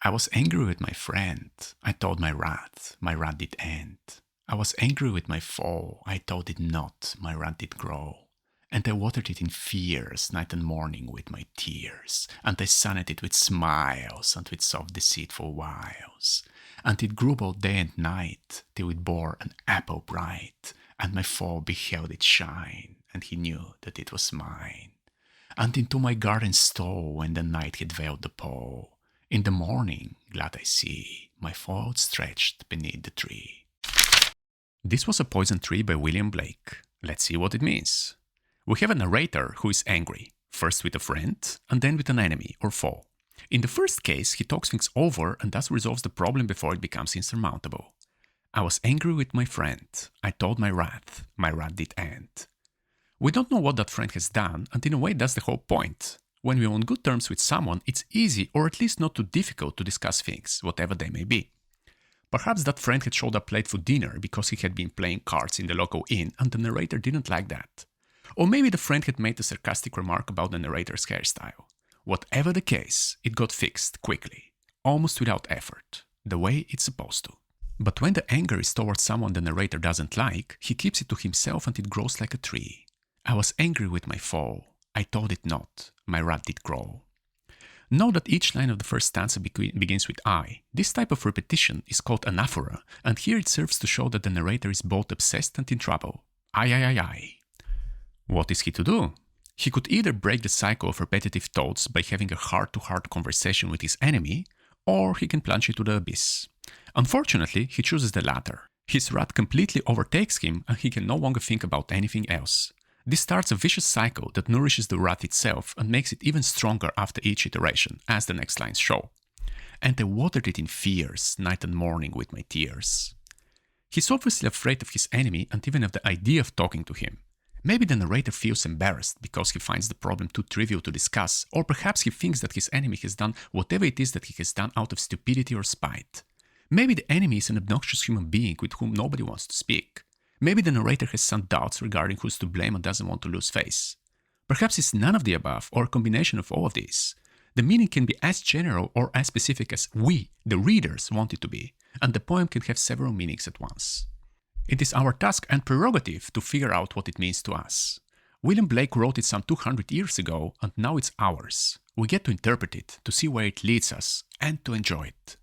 I was angry with my friend. I told my wrath did end. I was angry with my foe. I told it not, my wrath did grow. And I watered it in fears, night and morning with my tears. And I sunned it with smiles and with soft deceitful wiles. And it grew both day and night, till it bore an apple bright. And my foe beheld it shine, and he knew that it was mine. And into my garden stole when the night had veiled the pole. In the morning, glad I see, my foe outstretched beneath the tree. This was A Poison Tree by William Blake. Let's see what it means. We have a narrator who is angry, first with a friend, and then with an enemy or foe. In the first case, he talks things over and thus resolves the problem before it becomes insurmountable. I was angry with my friend. I told my wrath did end. We don't know what that friend has done, and in a way that's the whole point. When we're on good terms with someone, it's easy or at least not too difficult to discuss things, whatever they may be. Perhaps that friend had showed up late for dinner because he had been playing cards in the local inn and the narrator didn't like that. Or maybe the friend had made a sarcastic remark about the narrator's hairstyle. Whatever the case, it got fixed quickly, almost without effort, the way it's supposed to. But when the anger is towards someone the narrator doesn't like, he keeps it to himself and it grows like a tree. I was angry with my foe. I told it not. My wrath did grow. Note that each line of the first stanza begins with I. This type of repetition is called anaphora, and here it serves to show that the narrator is both obsessed and in trouble. I. What is he to do? He could either break the cycle of repetitive thoughts by having a heart-to-heart conversation with his enemy, or he can plunge into the abyss. Unfortunately, he chooses the latter. His wrath completely overtakes him and he can no longer think about anything else. This starts a vicious cycle that nourishes the wrath itself and makes it even stronger after each iteration, as the next lines show. And I watered it in fears, night and morning with my tears. He's obviously afraid of his enemy and even of the idea of talking to him. Maybe the narrator feels embarrassed because he finds the problem too trivial to discuss, or perhaps he thinks that his enemy has done whatever it is that he has done out of stupidity or spite. Maybe the enemy is an obnoxious human being with whom nobody wants to speak. Maybe the narrator has some doubts regarding who's to blame and doesn't want to lose face. Perhaps it's none of the above or a combination of all of these. The meaning can be as general or as specific as we, the readers, want it to be, and the poem can have several meanings at once. It is our task and prerogative to figure out what it means to us. William Blake wrote it some 200 years ago, and now it's ours. We get to interpret it, to see where it leads us, and to enjoy it.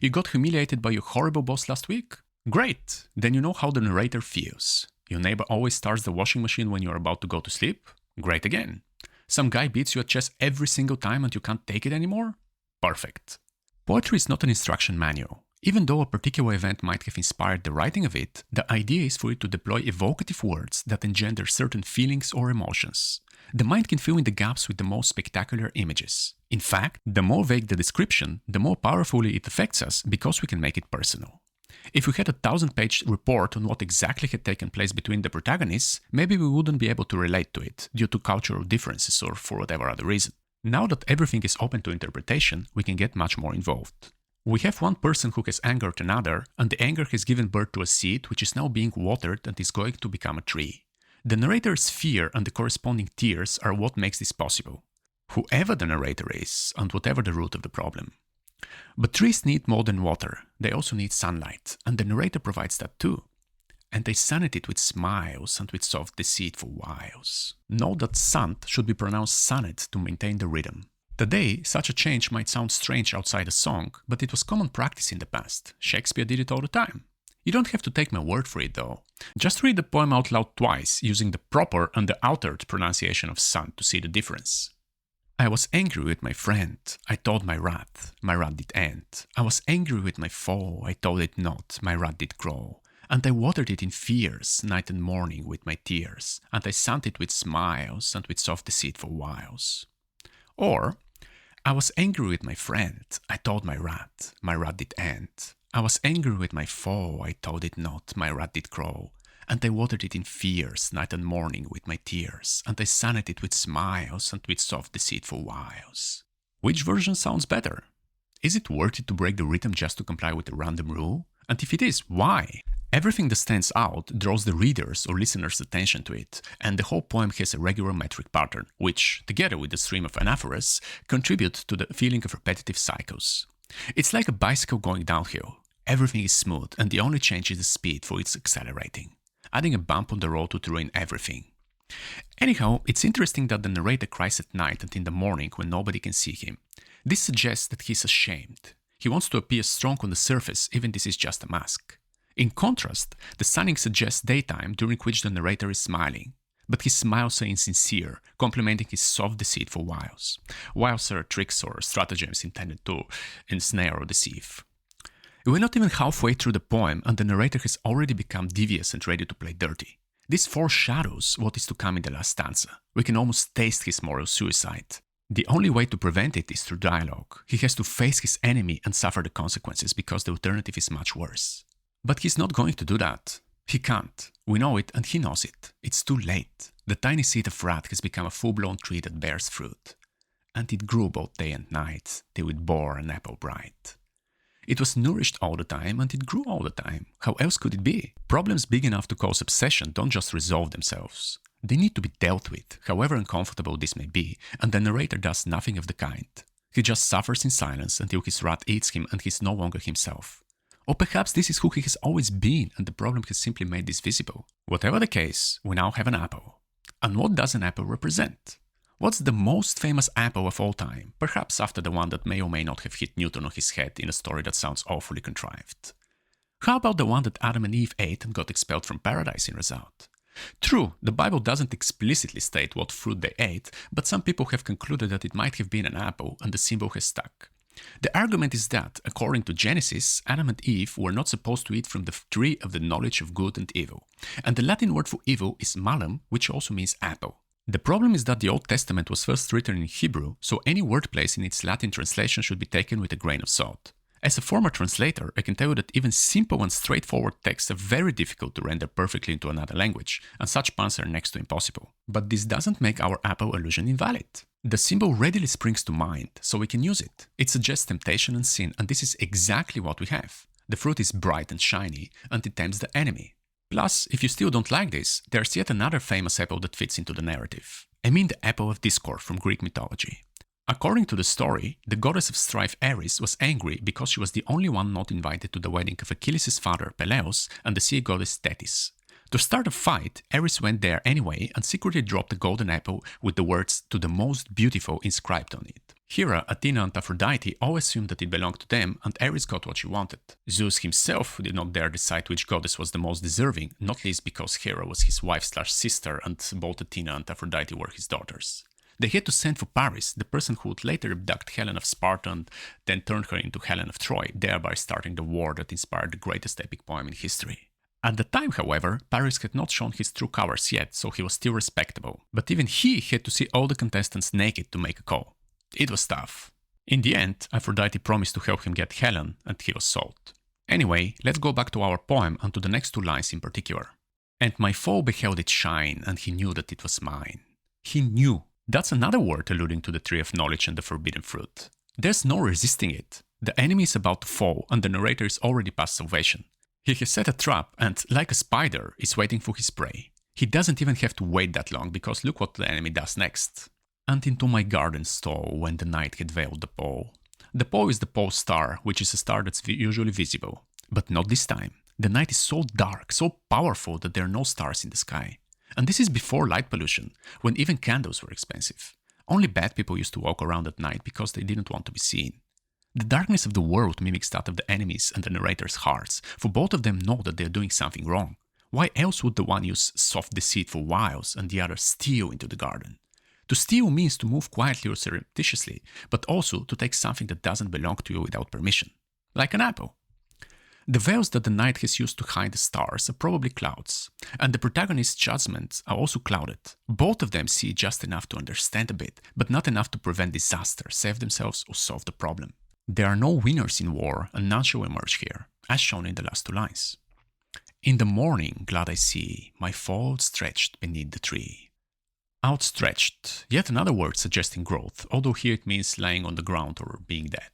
You got humiliated by your horrible boss last week? Great! Then you know how the narrator feels. Your neighbor always starts the washing machine when you're about to go to sleep? Great again. Some guy beats you at chess every single time and you can't take it anymore? Perfect. Poetry is not an instruction manual. Even though a particular event might have inspired the writing of it, the idea is for it to deploy evocative words that engender certain feelings or emotions. The mind can fill in the gaps with the most spectacular images. In fact, the more vague the description, the more powerfully it affects us because we can make it personal. If we had a 1000-page report on what exactly had taken place between the protagonists, maybe we wouldn't be able to relate to it due to cultural differences or for whatever other reason. Now that everything is open to interpretation, we can get much more involved. We have one person who has angered another, and the anger has given birth to a seed which is now being watered and is going to become a tree. The narrator's fear and the corresponding tears are what makes this possible. Whoever the narrator is, and whatever the root of the problem. But trees need more than water, they also need sunlight, and the narrator provides that too. And they sunned it with smiles and with soft deceitful wiles. Note that sunt should be pronounced sunned to maintain the rhythm. Today, such a change might sound strange outside a song, but it was common practice in the past. Shakespeare did it all the time. You don't have to take my word for it though. Just read the poem out loud twice, using the proper and the altered pronunciation of sun to see the difference. I was angry with my friend. I told my wrath did end. I was angry with my foe. I told it not. My wrath did grow. And I watered it in fears, night and morning with my tears. And I sunned it with smiles and with soft deceitful wiles. Or, I was angry with my friend. I told my wrath did end. I was angry with my foe. I told it not. My wrath did grow. And I watered it in fears, night and morning with my tears, and I sunned it with smiles and with soft deceitful wiles. Which version sounds better? Is it worth it to break the rhythm just to comply with a random rule? And if it is, why? Everything that stands out draws the reader's or listener's attention to it, and the whole poem has a regular metric pattern, which, together with the stream of anaphoras, contribute to the feeling of repetitive cycles. It's like a bicycle going downhill. Everything is smooth, and the only change is the speed for its accelerating, adding a bump on the road to ruin everything. Anyhow, it's interesting that the narrator cries at night and in the morning when nobody can see him. This suggests that he's ashamed. He wants to appear strong on the surface, even this is just a mask. In contrast, the sunning suggests daytime during which the narrator is smiling. But his smiles are insincere, complementing his soft deceit for wiles. Wiles are tricks or stratagems intended to ensnare or deceive. We're not even halfway through the poem and the narrator has already become devious and ready to play dirty. This foreshadows what is to come in the last stanza. We can almost taste his moral suicide. The only way to prevent it is through dialogue. He has to face his enemy and suffer the consequences because the alternative is much worse. But he's not going to do that. He can't. We know it and he knows it. It's too late. The tiny seed of wrath has become a full-blown tree that bears fruit. And it grew both day and night, till it bore an apple bright. It was nourished all the time and it grew all the time. How else could it be? Problems big enough to cause obsession don't just resolve themselves. They need to be dealt with, however uncomfortable this may be, and the narrator does nothing of the kind. He just suffers in silence until his wrath eats him and he's no longer himself. Or perhaps this is who he has always been and the problem has simply made this visible. Whatever the case, we now have an apple. And what does an apple represent? What's the most famous apple of all time, perhaps after the one that may or may not have hit Newton on his head in a story that sounds awfully contrived? How about the one that Adam and Eve ate and got expelled from paradise in result? True, the Bible doesn't explicitly state what fruit they ate, but some people have concluded that it might have been an apple and the symbol has stuck. The argument is that, according to Genesis, Adam and Eve were not supposed to eat from the tree of the knowledge of good and evil, and the Latin word for evil is malum, which also means apple. The problem is that the Old Testament was first written in Hebrew, so any wordplays in its Latin translation should be taken with a grain of salt. As a former translator, I can tell you that even simple and straightforward texts are very difficult to render perfectly into another language, and such puns are next to impossible. But this doesn't make our apple allusion invalid. The symbol readily springs to mind, so we can use it. It suggests temptation and sin, and this is exactly what we have. The fruit is bright and shiny, and it tempts the enemy. Plus, if you still don't like this, there's yet another famous apple that fits into the narrative. I mean the apple of discord from Greek mythology. According to the story, the goddess of strife Ares was angry because she was the only one not invited to the wedding of Achilles' father Peleus and the sea goddess Thetis. To start a fight, Ares went there anyway and secretly dropped the golden apple with the words "to the most beautiful" inscribed on it. Hera, Athena and Aphrodite all assumed that it belonged to them and Ares got what she wanted. Zeus himself did not dare decide which goddess was the most deserving, not least because Hera was his wife/sister and both Athena and Aphrodite were his daughters. They had to send for Paris, the person who would later abduct Helen of Sparta and then turn her into Helen of Troy, thereby starting the war that inspired the greatest epic poem in history. At the time, however, Paris had not shown his true colors yet, so he was still respectable. But even he had to see all the contestants naked to make a call. It was tough. In the end, Aphrodite promised to help him get Helen, and he was sold. Anyway, let's go back to our poem and to the next two lines in particular. "And my foe beheld it shine, and he knew that it was mine." He knew. That's another word alluding to the tree of knowledge and the forbidden fruit. There's no resisting it. The enemy is about to fall, and the narrator is already past salvation. He has set a trap and, like a spider, is waiting for his prey. He doesn't even have to wait that long, because look what the enemy does next. "And into my garden stole, when the night had veiled the pole." The pole is the pole star, which is a star that's usually visible. But not this time. The night is so dark, so powerful that there are no stars in the sky. And this is before light pollution, when even candles were expensive. Only bad people used to walk around at night because they didn't want to be seen. The darkness of the world mimics that of the enemies and the narrator's hearts, for both of them know that they are doing something wrong. Why else would the one use soft deceit for wiles and the other steal into the garden? To steal means to move quietly or surreptitiously, but also to take something that doesn't belong to you without permission. Like an apple. The veils that the night has used to hide the stars are probably clouds, and the protagonist's judgments are also clouded. Both of them see just enough to understand a bit, but not enough to prevent disaster, save themselves, or solve the problem. There are no winners in war, and none shall emerge here, as shown in the last two lines. "In the morning glad I see my foe outstretched beneath the tree." Outstretched, yet another word suggesting growth, although here it means lying on the ground or being dead.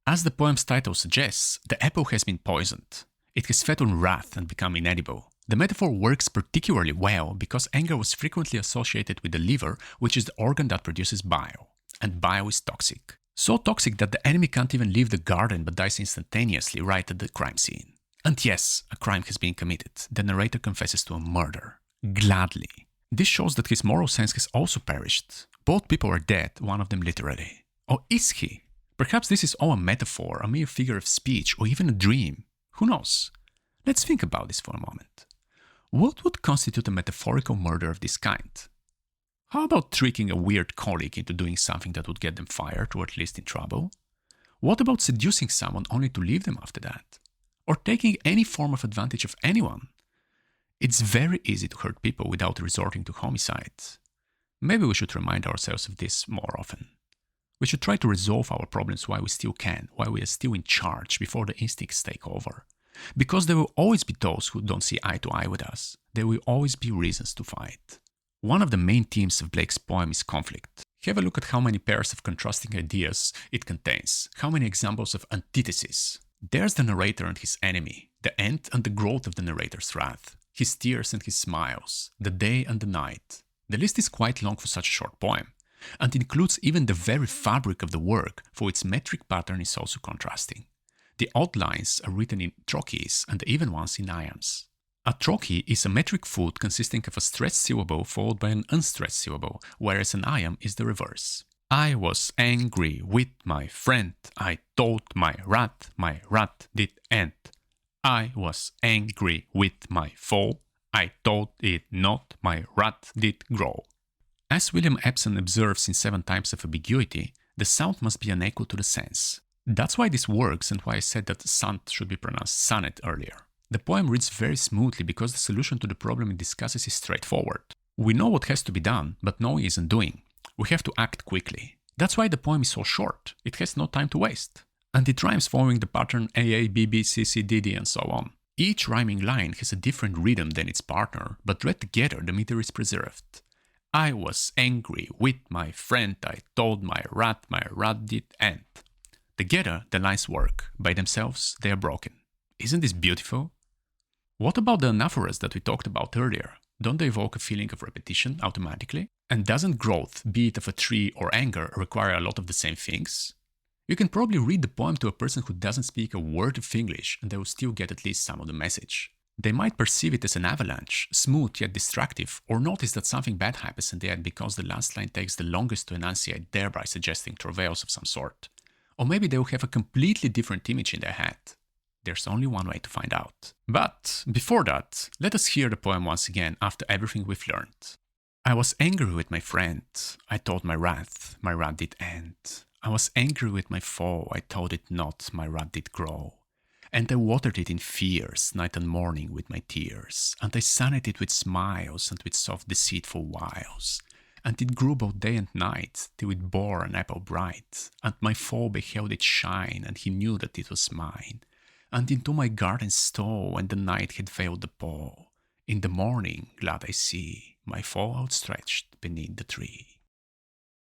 As the poem's title suggests, the apple has been poisoned. It has fed on wrath and become inedible. The metaphor works particularly well because anger was frequently associated with the liver, which is the organ that produces bile. And bile is toxic. So toxic that the enemy can't even leave the garden but dies instantaneously right at the crime scene. And yes, a crime has been committed. The narrator confesses to a murder. Gladly. This shows that his moral sense has also perished. Both people are dead, one of them literally. Or is he? Perhaps this is all a metaphor, a mere figure of speech, or even a dream. Who knows? Let's think about this for a moment. What would constitute a metaphorical murder of this kind? How about tricking a weird colleague into doing something that would get them fired or at least in trouble? What about seducing someone only to leave them after that? Or taking any form of advantage of anyone? It's very easy to hurt people without resorting to homicide. Maybe we should remind ourselves of this more often. We should try to resolve our problems while we still can, while we are still in charge, before the instincts take over. Because there will always be those who don't see eye to eye with us. There will always be reasons to fight. One of the main themes of Blake's poem is conflict. Have a look at how many pairs of contrasting ideas it contains, how many examples of antithesis. There's the narrator and his enemy, the end and the growth of the narrator's wrath, his tears and his smiles, the day and the night. The list is quite long for such a short poem, and includes even the very fabric of the work, for its metric pattern is also contrasting. The odd lines are written in trochees and the even ones in iambs. A trochee is a metric foot consisting of a stretched syllable followed by an unstretched syllable, whereas an iamb is the reverse. I was angry with my friend, I told my rat did end. I was angry with my foe, I told it not, my rat did grow. As William Epson observes in 7 Types of Ambiguity, the sound must be unequal to the sense. That's why this works and why I said that sant should be pronounced sonnet earlier. The poem reads very smoothly because the solution to the problem it discusses is straightforward. We know what has to be done, but knowing isn't doing. We have to act quickly. That's why the poem is so short. It has no time to waste. And it rhymes following the pattern AA, BB, CC, DD and so on. Each rhyming line has a different rhythm than its partner, but read together the meter is preserved. I was angry with my friend, I told my rat did end. Together, the lines work. By themselves, they are broken. Isn't this beautiful? What about the anaphoras that we talked about earlier? Don't they evoke a feeling of repetition automatically? And doesn't growth, be it of a tree or anger, require a lot of the same things? You can probably read the poem to a person who doesn't speak a word of English and they will still get at least some of the message. They might perceive it as an avalanche, smooth yet destructive, or notice that something bad happens in the end because the last line takes the longest to enunciate, thereby suggesting travails of some sort. Or maybe they will have a completely different image in their head. There's only one way to find out. But before that, let us hear the poem once again after everything we've learned. I was angry with my friend, I told my rat did end. I was angry with my foe, I told it not, my rat did grow. And I watered it in fears, night and morning with my tears, and I sunned it with smiles and with soft deceitful wiles. And it grew both day and night, till it bore an apple bright, and my foe beheld it shine, and he knew that it was mine. And into my garden stole, when the night had veiled the pall. In the morning, glad I see, my foe outstretched beneath the tree.